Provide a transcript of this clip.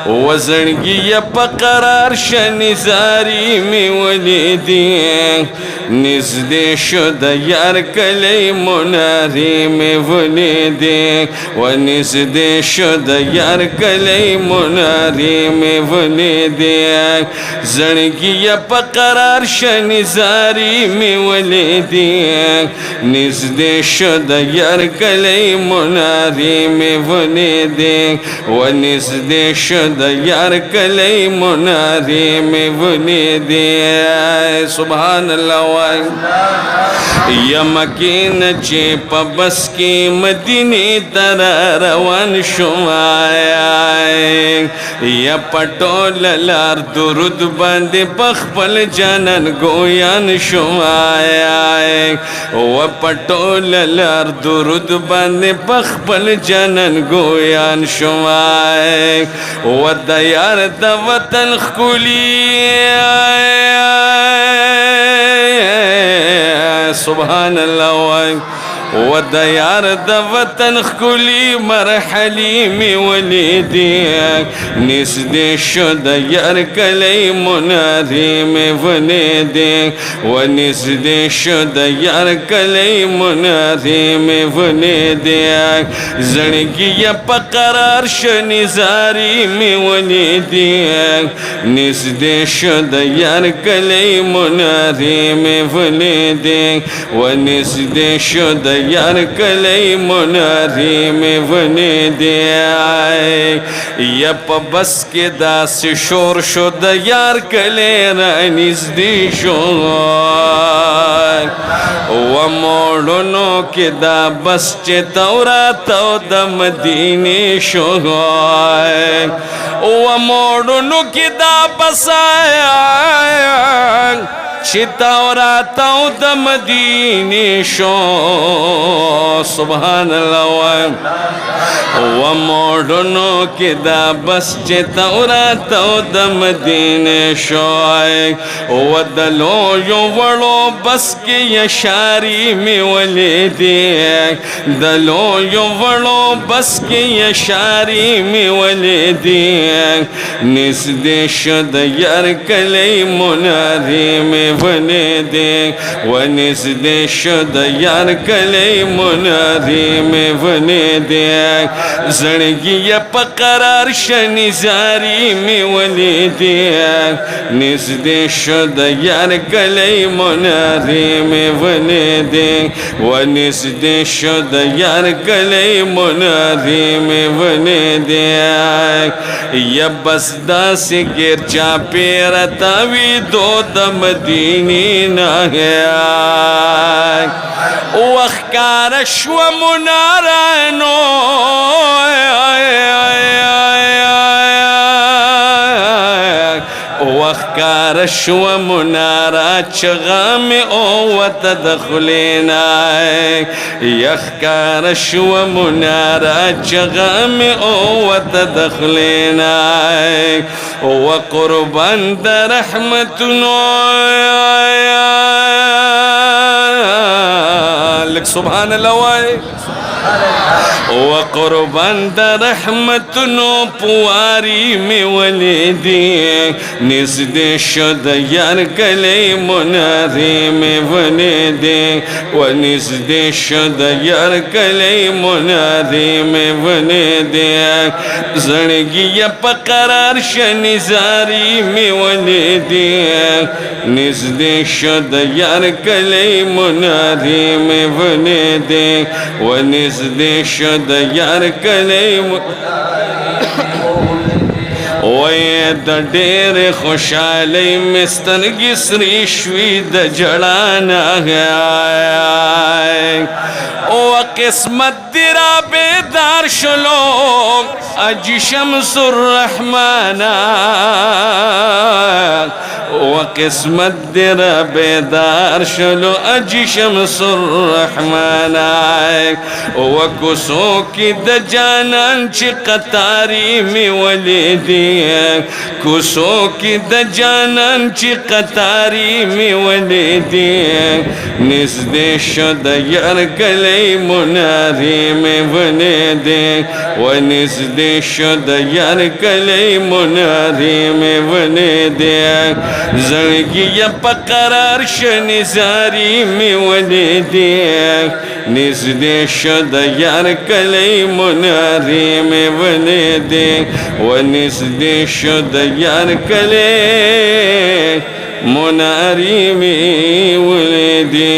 وزړګي په قرار شنزاري می ولیدي نږدې شو د یار کلی مناري می ولیدي و نږدې شو د یار کلی مناري می ولیدي زړګي په قرار شنزاري می ولیدي نږدې شو د یار کلی مناري می ولیدي و نږدې شو د یار کلی مناری می ولیدی سبحان الله وای یا مکین چې په بس کې مدینه تر روان شوم یا پټول لار درود باندې پخپل جانان ګویان شوم و پټول لار درود باندې پخپل جانان ګویان شوم و د یار د وطن خکولی سبحان الله وای و د یار د وطن خکولی مرحلی می ولیدی نږدې شو د یار کلی مناری می ولیدی و نږدې شو د یار کلی مناری می ولیدی زړګي په قرار شنزاري می ولیدی نږدې شو د یار کلی مناری می ولیدی و نږدې شو د یار کلی مناری می ولیدی یا په بس کې داسې شور شو د یار کلی را نږدې شو و موړونو کې دا بس چې توراتو د مدینې شو و موړونو کې دا بس چې توراتو د مدینې شو سبحان الله وای و موړونو کې دا بس چې توراتو د مدینې شو و د لویو وړو بس کې یشاري می ولیدي د لویو وړو بس کې یشاري می ولیدي نږدې شو د یار کلی مناري می ولیدی و نږدې شو د یار کلی مناری می ولیدی زړګي په قرار شنزاري می ولیدی نږدې شو د یار کلی مناری می ولیدی و نږدې شو د یار کلی مناری می ولیدی یا بس داسې ګیر چا پیره تاوي دو د مدینی ناهی وخکار شو منارانو وخکار شو منارا چغام او تدخلینا یخکار شو منارا چغام او تدخلینا و قربان در رحمتنو لك سبحان الله وای و قربان د رحمتونو پواری می ولیدی نږدې شو د یار کلی مناری می ولیدی و نږدې شو د یار کلی مناری می ولیدی زړګي په قرار شنزاري می ولیدی نږدې شو د یار کلی مناری می ولیدی و نږدې شو د یار کلی وی د ډېر خوشحالۍ مې سترګې سرې شوې د ژړا نه و قسمت دې را بیدار شلو اجي شمس الرحمن و قسمت دې را بیدار شلو اجي شمس الرحمن و کوڅو کې د جانان چې قطاري مې ولیدي کوسو کی د جانان چې قطاری می ولیدې نږدې شو د یار کلی منارې می ولیدې ونږدې شو د یار کلی منارې می ولیدې زړګي یې په قرار شه نزاري می ولیدې نږدې شو د یار کلی منارې می ولیدې ونږدې شو د یار کلی منارې می ولیدې